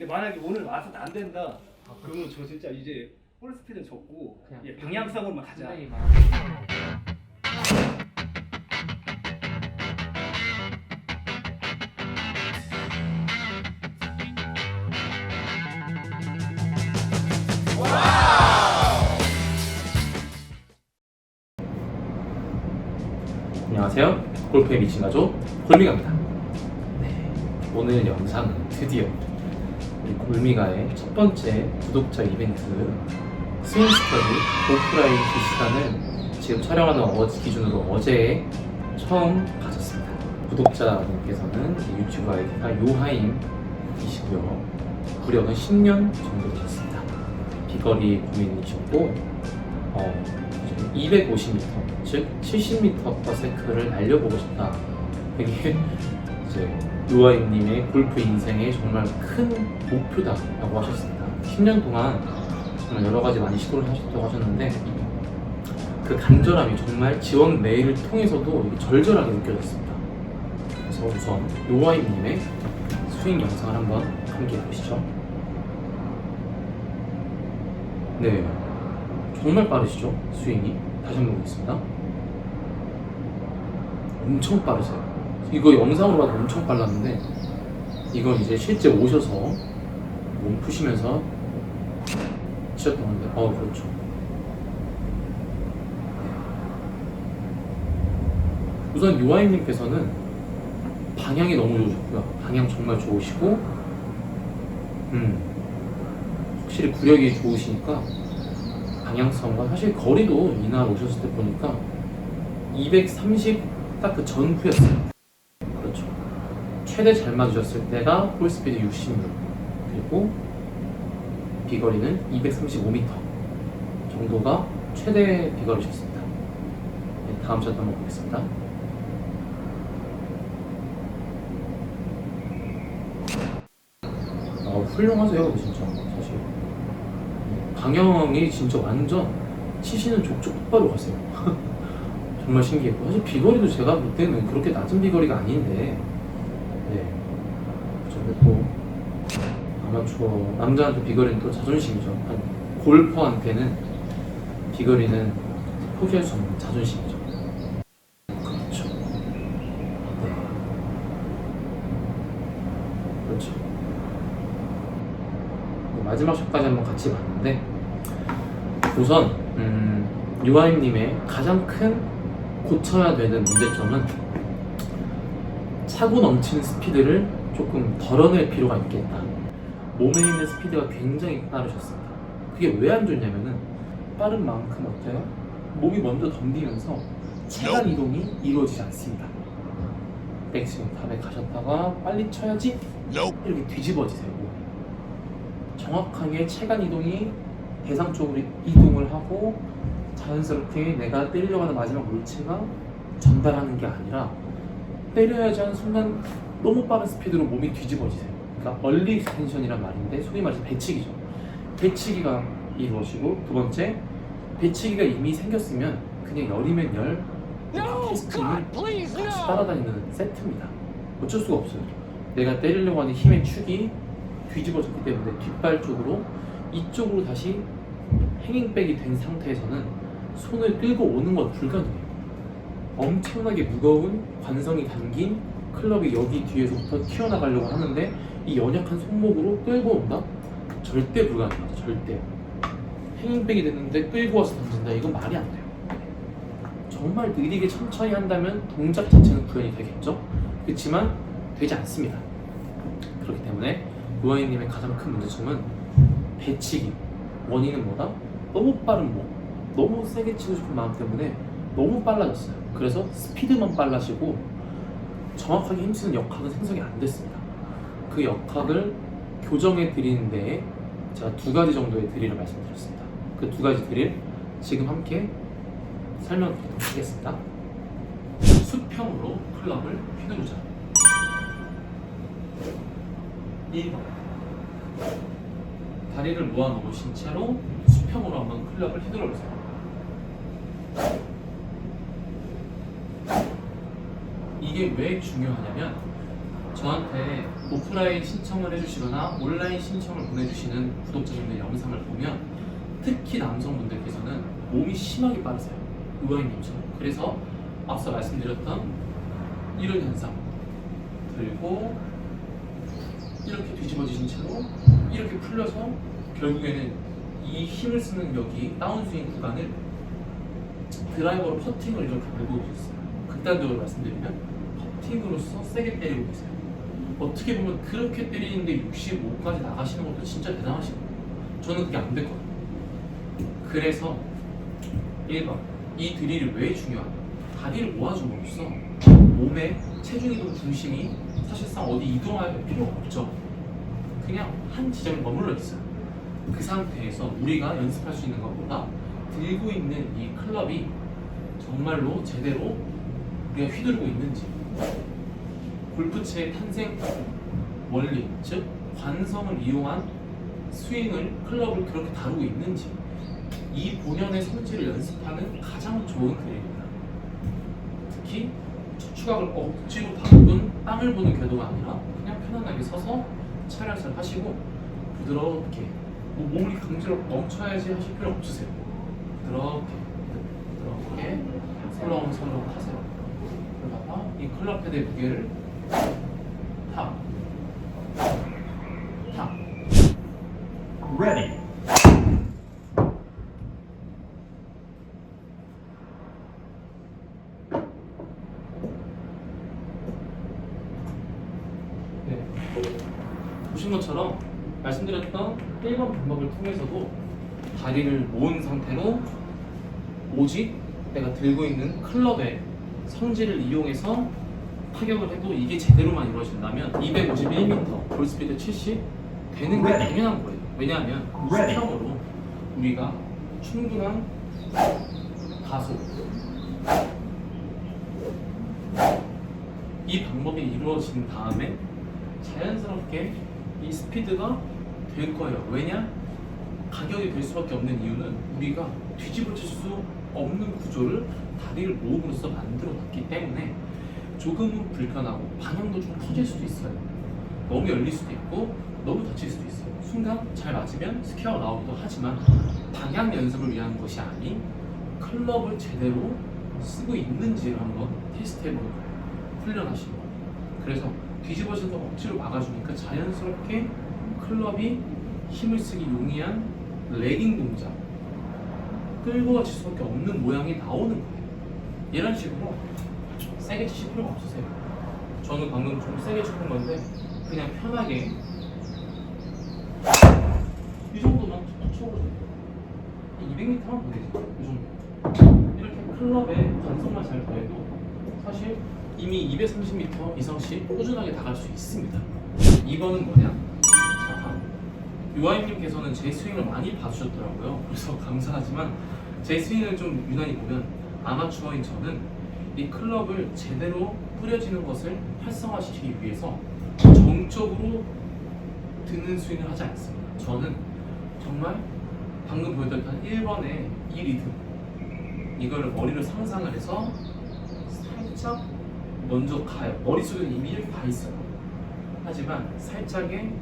근데 만약에 오늘 와서 안 된다. 그러면 저 진짜 이제 볼 스피드는 적고 예, 방향성으로만 가자. 안녕하세요. 골프의 미친 가족 골미가입니다. 네, 오늘 영상은 드디어 우리 골미가의 첫 번째 구독자 이벤트 스윙스터디 오프라인 그 시간을 지금 촬영하는 기준으로 어제 처음 가졌습니다. 구독자님께서는 유튜브 아이디가 요하임이시고요. 구력은 10년 정도 되셨습니다. 비거리 고민이셨고 250m, 즉 70m/s를 날려보고 싶다. 이게 이제 요하임님의 골프 인생의 정말 큰 목표다라고 하셨습니다. 10년 동안 정말 여러 가지 많이 시도를 하셨다고 하셨는데 그 간절함이 정말 지원 메일을 통해서도 절절하게 느껴졌습니다. 그래서 우선 요하임님의 스윙 영상을 한번 함께 보시죠. 네. 정말 빠르시죠? 스윙이. 다시 한번 보겠습니다. 엄청 빠르세요. 이거 영상으로 봐도 엄청 빨랐는데 이건 이제 실제 오셔서 몸 푸시면서 치셨던 건데 그렇죠. 우선 요하임님께서는 방향이 너무 좋으셨고요. 방향 정말 좋으시고 확실히 구력이 좋으시니까 방향성과 사실 거리도 이날 오셨을 때 보니까 230 딱 그 전후였어요. 그렇죠. 최대 잘 맞으셨을 때가 홀스피드 66 그리고 비거리는 235m 정도가 최대 비거리셨습니다. 네, 다음 샷 한번 보겠습니다. 훌륭하세요 진짜 사실. 방향이 진짜 완전 치시는 족족 똑바로 가세요. 정말 신기했고 사실 비거리도 제가 볼 때는 그렇게 낮은 비거리가 아닌데 근데 또 아마추어 남자한테 비거리는 또 자존심이죠. 골퍼한테는 비거리는 포기할 수 없는 자존심이죠. 그렇죠. 그렇죠. 마지막 샷까지 한번 같이 봤는데 우선 요하임님의 가장 큰 고쳐야 되는 문제점은 차고 넘치는 스피드를 조금 덜어낼 필요가 있겠다. 몸에 있는 스피드가 굉장히 빠르셨습니다. 그게 왜 안 좋냐면은 빠른 만큼 어때요? 몸이 먼저 덤비면서 체간 이동이 이루어지지 않습니다. 백스윙 탑에 가셨다가 빨리 쳐야지 이렇게 뒤집어지세요. 정확하게 체간 이동이 대상 쪽으로 이동을 하고 자연스럽게 내가 때리려고 하는 마지막 물체가 전달하는 게 아니라 때려야지 하는 순간 너무 빠른 스피드로 몸이 뒤집어지세요. 그러니까 얼리 익스텐션이란 말인데 소위 말해서 배치기죠. 배치기가 이루어지고 두 번째 배치기가 이미 생겼으면 그냥 열이면 열 캐스팅을 같이 따라다니는 세트입니다. 어쩔 수가 없어요. 내가 때리려고 하는 힘의 축이 뒤집어졌기 때문에 뒷발 쪽으로 이쪽으로 다시 행잉백이 된 상태에서는 손을 끌고 오는 건 불가능해요. 엄청나게 무거운 관성이 담긴 클럽이 여기 뒤에서부터 튀어나가려고 하는데 이 연약한 손목으로 끌고 온다? 절대 불가능하죠. 절대. 행잉백이 됐는데 끌고 와서 던진다? 이건 말이 안 돼요. 정말 느리게 천천히 한다면 동작 자체는 구현이 되겠죠? 그렇지만 되지 않습니다. 그렇기 때문에 요하임님의 가장 큰 문제점은 배치기. 원인은 뭐다? 너무 빠른 몸, 너무 세게 치고 싶은 마음 때문에 너무 빨라졌어요. 그래서 스피드만 빨라지고 정확하게 힘쓰는 역학은 생성이 안 됐습니다. 그 역학을 교정해 드리는 데에 제가 두 가지 정도의 드릴을 말씀드렸습니다. 그 두 가지 드릴 지금 함께 설명드리도록 하겠습니다. 수평으로 클럽을 휘두르자. 1번 다리를 모아놓으신 채로 수평으로 한번 클럽을 휘둘러보세요. 이게 왜 중요하냐면 저한테 오프라인 신청을 해주시거나 온라인 신청을 보내주시는 구독자님들 영상을 보면 특히 남성분들께서는 몸이 심하게 빠르세요. 의왕님처럼. 그래서 앞서 말씀드렸던 이런 현상 들고 이렇게 뒤집어지신 채로 이렇게 풀려서 결국에는 이 힘을 쓰는 여기 다운스윙 구간을 드라이버로 퍼팅을 이렇게 밀고 계셨어요. 극단적으로 말씀드리면 퍼팅으로서 세게 때리고 계세요. 어떻게 보면 그렇게 때리는데 65까지 나가시는 것도 진짜 대단하시거든요. 저는 그게 안 됐거든요. 그래서 1번 이 드릴이 왜 중요하냐, 다리를 모아줌으로써 몸의 체중이동 중심이 사실상 어디 이동할 필요가 없죠. 그냥 한 지점에 머물러 있어요. 그 상태에서 우리가 연습할 수 있는 것보다 들고 있는 이 클럽이 정말로 제대로 우리가 휘두르고 있는지, 골프채의 탄생 원리, 즉 관성을 이용한 스윙을, 클럽을 그렇게 다루고 있는지, 이 본연의 성질을 연습하는 가장 좋은 드릴입니다. 특히 추각을 억지로 바꾼 땅을 보는 궤도가 아니라 그냥 편안하게 서서 차량을 하시고 부드럽게, 뭐 몸이 강제로 멈춰야지 하실 필요 없으세요. 부드럽게 서러움 하세요. 그러다가 이 클럽 헤드의 무게를 탁 Ready. 네. 보신 것처럼 말씀드렸던 1번 방법을 통해서도 다리를 모은 상태로 오직 내가 들고 있는 클럽의 성질을 이용해서 타격을 해도 이게 제대로만 이루어진다면 251m, 볼 스피드 70 되는 게 당연한 거예요. 왜냐하면 수평으로 우리가 충분한 가속, 이 방법이 이루어진 다음에 자연스럽게 이 스피드가 될 거예요. 왜냐? 가격이 될 수밖에 없는 이유는 우리가 뒤집어질 수 없는 구조를 다리를 모음으로써 만들어 놨기 때문에 조금은 불편하고 방향도 좀 터질 수도 있어요. 너무 열릴 수도 있고 너무 닫힐 수도 있어요. 순간 잘 맞으면 스퀘어 나오기도 하지만 방향 연습을 위한 것이 아닌 클럽을 제대로 쓰고 있는지를 한번 테스트해보는 거예요. 훈련하시는 거예요. 그래서 뒤집어진 거 억지로 막아주니까 자연스럽게 클럽이 힘을 쓰기 용이한 레깅 동작, 끌고 가실 수밖에 없는 모양이 나오는 거예요. 이런 식으로 세게 치실 필요가 없으세요. 저는 방금 좀 세게 쳤던 건데 그냥 편하게 이 정도만 툭툭 쳐도 돼요. 200m만 보내죠. 이 정도. 이렇게 클럽에 관성만 잘 더해도 사실 이미 230m 이상씩 꾸준하게 나갈 수 있습니다. 이거는 뭐냐? 자, 유아임님께서는 제 스윙을 많이 봐주셨더라고요. 그래서 감사하지만 제 스윙을 좀 유난히 보면 아마추어인 저는 이 클럽을 제대로 뿌려지는 것을 활성화시키기 위해서 정적으로 드는 스윙을 하지 않습니다. 저는 정말 방금 보여드렸던 1번의 이 리듬, 이거를 머리로 상상을 해서 살짝 먼저 가요. 머릿속에 이미 이렇게 가 있어요. 하지만 살짝의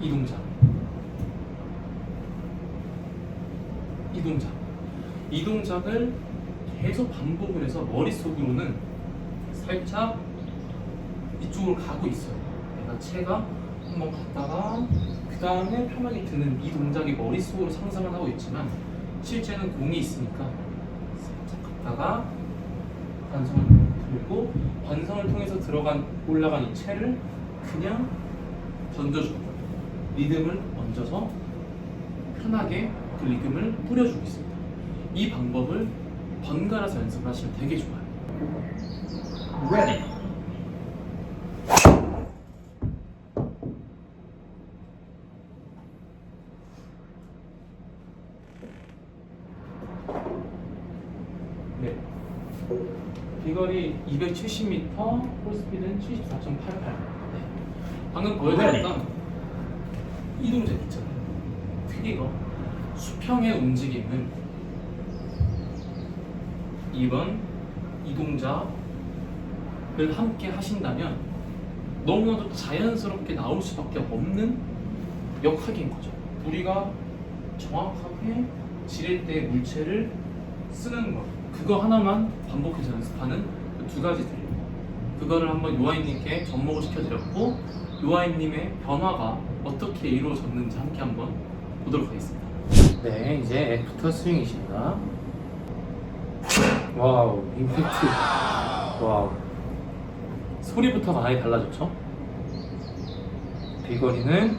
이 동작, 이 동작을 계속 반복을 해서 머릿속으로는 살짝 이쪽으로 가고 있어요. 내가 채가 한번 갔다가 그 다음에 편하게 드는 이 동작이 머릿속으로 상상을 하고 있지만 실제는 공이 있으니까 살짝 갔다가 관성을 들고 관성을 통해서 올라간 이 채를 그냥 던져주는 거예요. 리듬을 얹어서 편하게 그 리듬을 뿌려주고 있습니다. 이 방법을 번갈아서 연습을 하시면 되게 좋아요. Ready. 네. 비거리 270m, 홀스피드는 74.88. 네. 방금 보여드렸던 이 동작 있잖아요. 트리거, 수평의 움직임을 2번 이 동작 함께 하신다면 너무나도 자연스럽게 나올 수밖에 없는 역학인 거죠. 우리가 정확하게 지릴 때 물체를 쓰는 것, 그거 하나만 반복해서 연습하는 그 두 가지들입니다. 그거를 한번 요아이님께 접목을 시켜드렸고, 요아이님의 변화가 어떻게 이루어졌는지 함께 한번 보도록 하겠습니다. 네, 이제 애프터 스윙이십니다. 와우, 임팩트. 와우. 소리부터가 아예 달라졌죠? 비거리는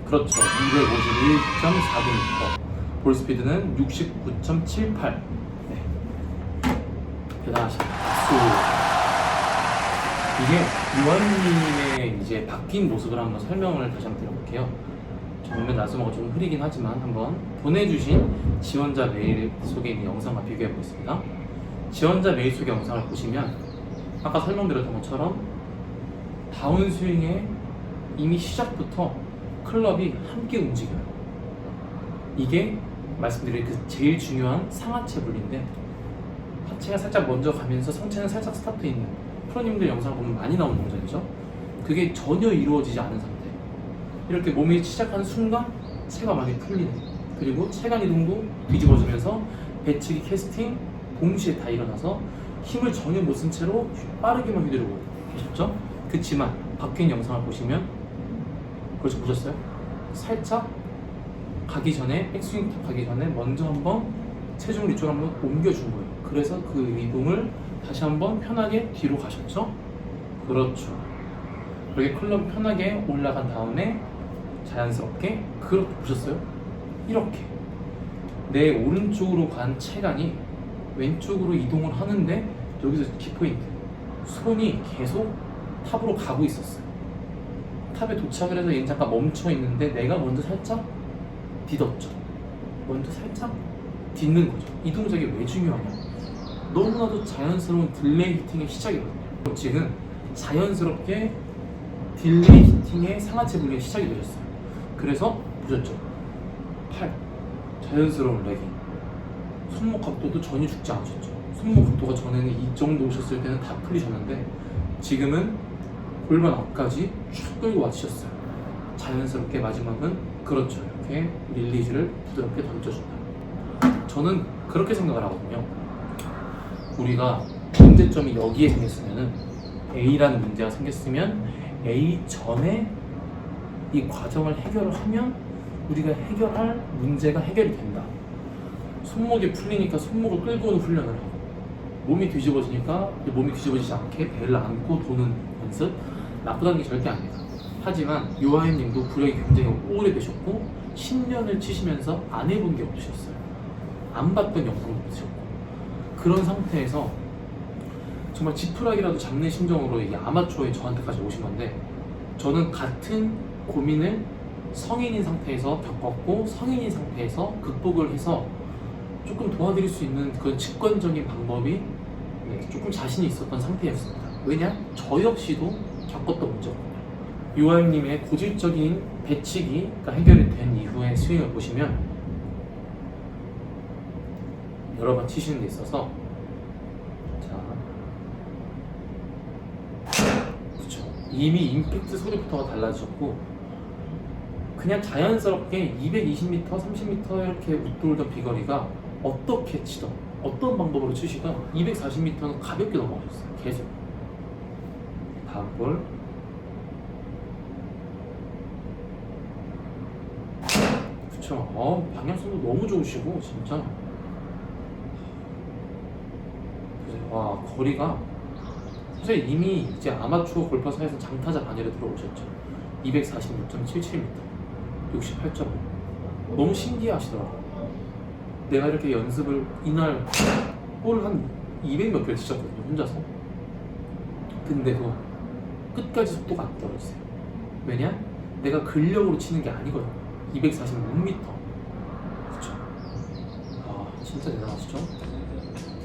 그렇죠. 251.49m. 볼 스피드는 69.78. 네. 대단하십니다. 박수. 이게 요한님의 이제 바뀐 모습을 한번 설명을 다시 한번 드려볼게요. 정면 나스모가 좀 흐리긴 하지만 한번 보내주신 지원자 메일 속에 있는 영상과 비교해 보겠습니다. 지원자 메일 속의 영상을 보시면 아까 설명드렸던 것처럼 다운스윙에 이미 시작부터 클럽이 함께 움직여요. 이게 말씀드린 그 제일 중요한 상하체 분리인데, 하체가 살짝 먼저 가면서 상체는 살짝 스타트 있는 프로님들 영상을 보면 많이 나오는 동작이죠. 그게 전혀 이루어지지 않은 상태. 이렇게 몸이 시작하는 순간 체가 많이 풀리네. 그리고 체간 이동도 뒤집어지면서 배치기 캐스팅 동시에 다 일어나서 힘을 전혀 못 쓴 채로 빠르게만 휘두르고 계셨죠? 그치만 바뀐 영상을 보시면 그렇죠, 보셨어요? 살짝 가기 전에 백스윙 탑 가기 전에 먼저 한번 체중을 이쪽으로 한번 옮겨준 거예요. 그래서 그 이동을 다시 한번 편하게 뒤로 가셨죠? 그렇죠. 그렇게 클럽 편하게 올라간 다음에 자연스럽게 그렇게 보셨어요? 이렇게 내 오른쪽으로 간 체간이 왼쪽으로 이동을 하는데, 여기서 키포인트, 손이 계속 탑으로 가고 있었어요. 탑에 도착을 해서 얘는 잠깐 멈춰 있는데 내가 먼저 살짝 디뎠죠. 먼저 살짝 딛는 거죠. 이 동작이 왜 중요하냐? 너무나도 자연스러운 딜레이 히팅의 시작이거든요. 지금 자연스럽게 딜레이 히팅의 상하체 분리의 시작이 되셨어요. 그래서 보셨죠? 팔 자연스러운 레깅, 손목 각도도 전혀 죽지 않으셨죠. 손목 각도가 전에는 이 정도 오셨을 때는 다 풀리셨는데 지금은 골반 앞까지 쭉 끌고 와주셨어요. 자연스럽게 마지막은 그렇죠, 이렇게 릴리즈를 부드럽게 던져준다. 저는 그렇게 생각을 하거든요. 우리가 문제점이 여기에 생겼으면은, A라는 문제가 생겼으면 A 전에 이 과정을 해결을 하면 우리가 해결할 문제가 해결이 된다. 손목이 풀리니까 손목을 끌고 오는 훈련을 하고, 몸이 뒤집어지니까 몸이 뒤집어지지 않게 배를 안고 도는 연습, 나쁘다는 게 절대 아닙니다. 하지만 요하임님도 구력이 굉장히 오래되셨고 10년을 치시면서 안 해본 게 없으셨어요. 안 봤던 영상도 없으셨고, 그런 상태에서 정말 지푸라기라도 잡는 심정으로 이 아마추어의 저한테까지 오신 건데, 저는 같은 고민을 성인인 상태에서 겪었고 성인인 상태에서 극복을 해서 조금 도와드릴 수 있는 그런 직관적인 방법이 조금 자신이 있었던 상태였습니다. 왜냐? 저 역시도 겪었던 문제거든요. 요하임님의 고질적인 배치기가 해결이 된 이후의 스윙을 보시면 여러 번 치시는 데 있어서, 자, 그렇죠. 이미 임팩트 소리부터가 달라졌고, 그냥 자연스럽게 220m, 30m 이렇게 웃돌던 비거리가 어떻게 치던, 어떤 방법으로 치시던 240m는 가볍게 넘어가셨어요. 계속. 다음 볼. 그쵸. 방향성도 너무 좋으시고 진짜. 와, 거리가 사실 이미 이제 아마추어 골퍼사에서 장타자 반열에 들어오셨죠. 246.77m, 68.5. 너무 신기하시더라고요. 내가 이렇게 연습을 이날 볼 한 200몇 개를 치셨거든요, 혼자서. 근데도 끝까지 속도가 안 떨어지세요. 왜냐? 내가 근력으로 치는 게 아니거든요. 246m. 그쵸? 아, 진짜 대단하시죠?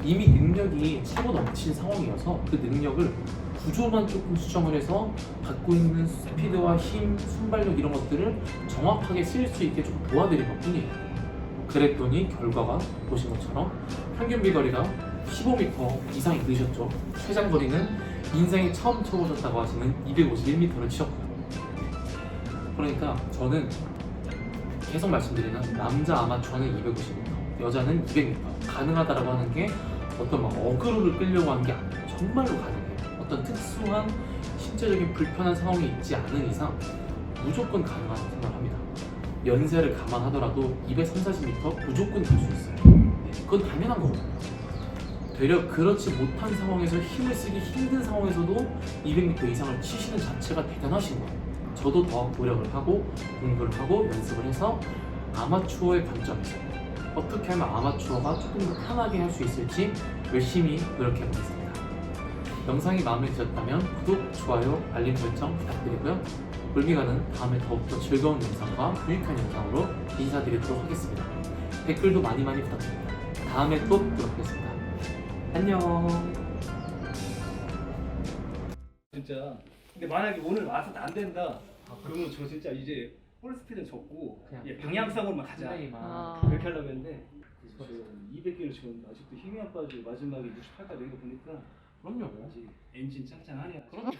이미 능력이 차고 넘친 상황이어서 그 능력을 구조만 조금 수정을 해서 갖고 있는 스피드와 힘, 순발력 이런 것들을 정확하게 쓸 수 있게 좀 도와드린 것 뿐이에요. 그랬더니 결과가 보신 것처럼 평균 비거리가 15m 이상이 느셨죠. 최장거리는 인생에 처음 쳐보셨다고 하시는 251m를 치셨고요. 그러니까 저는 계속 말씀드리는 남자 아마추어는 250m, 여자는 200m 가능하다라고 하는 게 어떤 막 어그로를 끌려고 하는 게 아니에요. 정말로 가능해요. 어떤 특수한 신체적인 불편한 상황이 있지 않은 이상 무조건 가능하다고 생각합니다. 연세를 감안하더라도 230, 40m 무조건 갈 수 있어요. 네, 그건 당연한 거거든요. 되려 그렇지 못한 상황에서 힘을 쓰기 힘든 상황에서도 200m 이상을 치시는 자체가 대단하신 거예요. 저도 더 노력을 하고 공부를 하고 연습을 해서 아마추어의 관점에서 어떻게 하면 아마추어가 조금 더 편하게 할 수 있을지 열심히 노력해 보겠습니다. 영상이 마음에 드셨다면 구독, 좋아요, 알림 설정 부탁드리고요. 볼미가는 다음에 더욱더 즐거운 영상과 유익한 영상으로 인사드리도록 하겠습니다. 댓글도 많이 부탁드립니다. 다음에 또 뵙도록 하겠습니다. 안녕. 진짜. 근데 만약에 오늘 와서 안 된다. 그러면 저 진짜 이제 볼 스피드는 적고 그냥 방향성으로만 가자. 아. 그렇게 하려고 했는데 200개를 지금 아직도 힘이 안 빠지고 마지막에 68까지 내가 보니까 그럼요. 아직 엔진 짱짱하네. 그럼요.